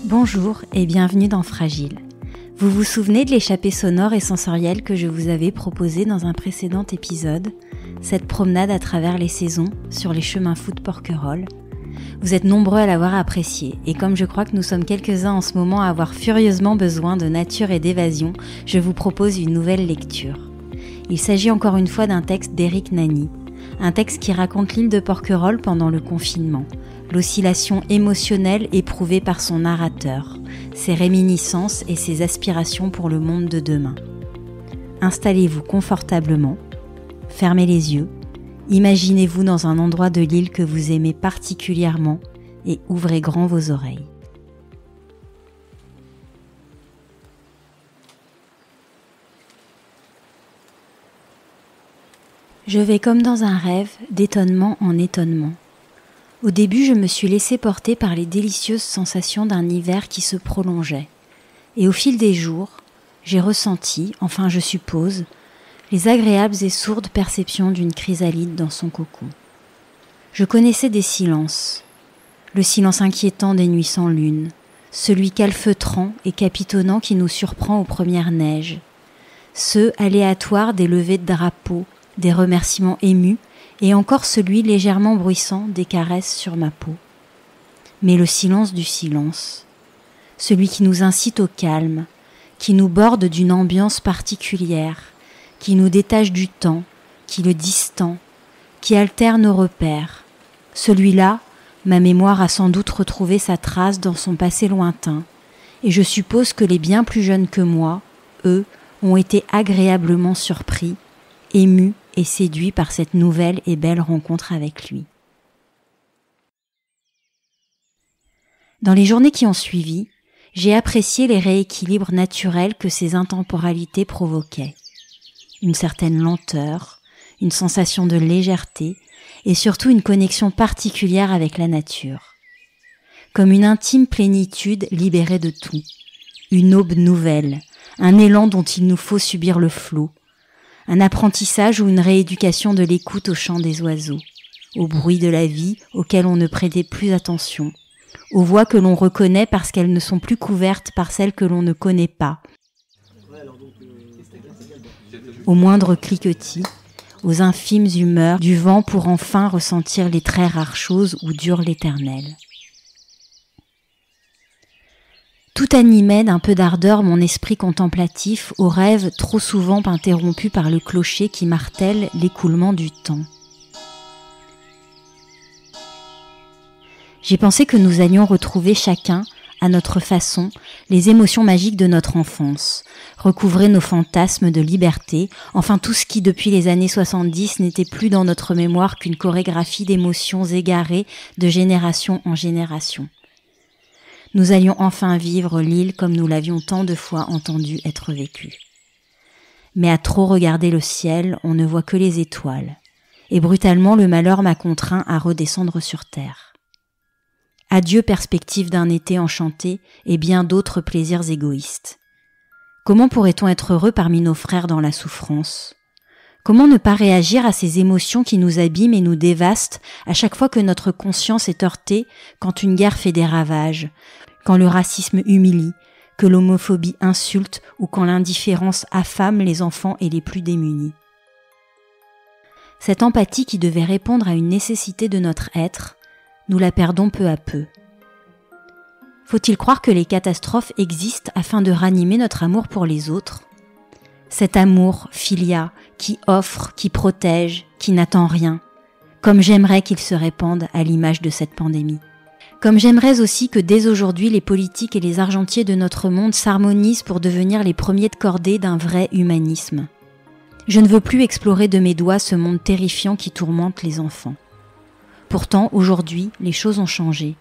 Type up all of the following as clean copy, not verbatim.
Bonjour et bienvenue dans Fragile. Vous vous souvenez de l'échappée sonore et sensorielle que je vous avais proposée dans un précédent épisode, cette promenade à travers les saisons sur les chemins fous de Porquerolles? Vous êtes nombreux à l'avoir appréciée et comme je crois que nous sommes quelques-uns en ce moment à avoir furieusement besoin de nature et d'évasion, je vous propose une nouvelle lecture. Il s'agit encore une fois d'un texte d'Éric Nany, un texte qui raconte l'île de Porquerolles pendant le confinement, l'oscillation émotionnelle éprouvée par son narrateur, ses réminiscences et ses aspirations pour le monde de demain. Installez-vous confortablement, fermez les yeux, imaginez-vous dans un endroit de l'île que vous aimez particulièrement et ouvrez grand vos oreilles. Je vais comme dans un rêve, d'étonnement en étonnement. Au début, je me suis laissé porter par les délicieuses sensations d'un hiver qui se prolongeait. Et au fil des jours, j'ai ressenti, enfin je suppose, les agréables et sourdes perceptions d'une chrysalide dans son cocon. Je connaissais des silences. Le silence inquiétant des nuits sans lune, celui calfeutrant et capitonnant qui nous surprend aux premières neiges, ceux aléatoires des levées de drapeaux, des remerciements émus, et encore celui légèrement bruissant des caresses sur ma peau. Mais le silence du silence, celui qui nous incite au calme, qui nous borde d'une ambiance particulière, qui nous détache du temps, qui le distend, qui altère nos repères, celui-là, ma mémoire a sans doute retrouvé sa trace dans son passé lointain, et je suppose que les bien plus jeunes que moi, eux, ont été agréablement surpris, émus et séduit par cette nouvelle et belle rencontre avec lui. Dans les journées qui ont suivi, j'ai apprécié les rééquilibres naturels que ces intemporalités provoquaient. Une certaine lenteur, une sensation de légèreté et surtout une connexion particulière avec la nature. Comme une intime plénitude libérée de tout. Une aube nouvelle, un élan dont il nous faut subir le flot. Un apprentissage ou une rééducation de l'écoute au chant des oiseaux, au bruit de la vie auquel on ne prêtait plus attention, aux voix que l'on reconnaît parce qu'elles ne sont plus couvertes par celles que l'on ne connaît pas, aux moindres cliquetis, aux infimes humeurs du vent pour enfin ressentir les très rares choses où dure l'éternel. Tout animait d'un peu d'ardeur mon esprit contemplatif aux rêves trop souvent interrompus par le clocher qui martèle l'écoulement du temps. J'ai pensé que nous allions retrouver chacun, à notre façon, les émotions magiques de notre enfance, recouvrer nos fantasmes de liberté, enfin tout ce qui depuis les années 70 n'était plus dans notre mémoire qu'une chorégraphie d'émotions égarées de génération en génération. Nous allions enfin vivre l'île comme nous l'avions tant de fois entendu être vécue. Mais à trop regarder le ciel, on ne voit que les étoiles, et brutalement le malheur m'a contraint à redescendre sur terre. Adieu perspective d'un été enchanté et bien d'autres plaisirs égoïstes. Comment pourrait-on être heureux parmi nos frères dans la souffrance ? Comment ne pas réagir à ces émotions qui nous abîment et nous dévastent à chaque fois que notre conscience est heurtée, quand une guerre fait des ravages, quand le racisme humilie, que l'homophobie insulte ou quand l'indifférence affame les enfants et les plus démunis. Cette empathie qui devait répondre à une nécessité de notre être, nous la perdons peu à peu. Faut-il croire que les catastrophes existent afin de ranimer notre amour pour les autres ? Cet amour, philia, qui offre, qui protège, qui n'attend rien, comme j'aimerais qu'il se répande à l'image de cette pandémie. Comme j'aimerais aussi que dès aujourd'hui les politiques et les argentiers de notre monde s'harmonisent pour devenir les premiers de cordée d'un vrai humanisme. Je ne veux plus explorer de mes doigts ce monde terrifiant qui tourmente les enfants. Pourtant, aujourd'hui, les choses ont changé.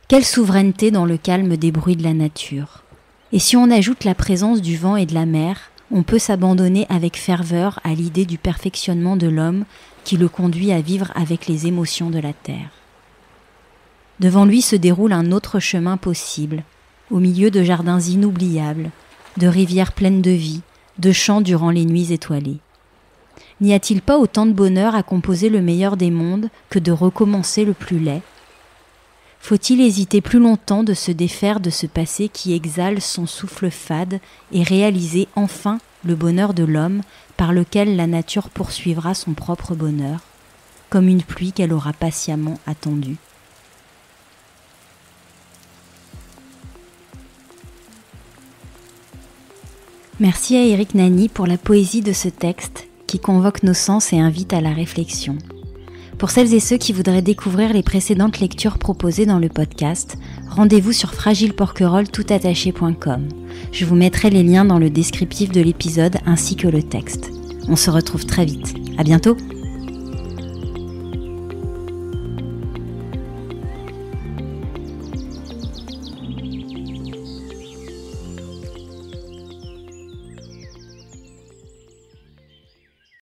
Quelle souveraineté dans le calme des bruits de la nature. Et si on ajoute la présence du vent et de la mer, on peut s'abandonner avec ferveur à l'idée du perfectionnement de l'homme qui le conduit à vivre avec les émotions de la terre. Devant lui se déroule un autre chemin possible, au milieu de jardins inoubliables, de rivières pleines de vie, de chants durant les nuits étoilées. N'y a-t-il pas autant de bonheur à composer le meilleur des mondes que de recommencer le plus laid ? Faut-il hésiter plus longtemps de se défaire de ce passé qui exhale son souffle fade et réaliser enfin le bonheur de l'homme par lequel la nature poursuivra son propre bonheur, comme une pluie qu'elle aura patiemment attendue. Merci à Éric Nani pour la poésie de ce texte qui convoque nos sens et invite à la réflexion. Pour celles et ceux qui voudraient découvrir les précédentes lectures proposées dans le podcast, rendez-vous sur fragileporquerolle.toutattaché.com. Je vous mettrai les liens dans le descriptif de l'épisode ainsi que le texte. On se retrouve très vite. À bientôt!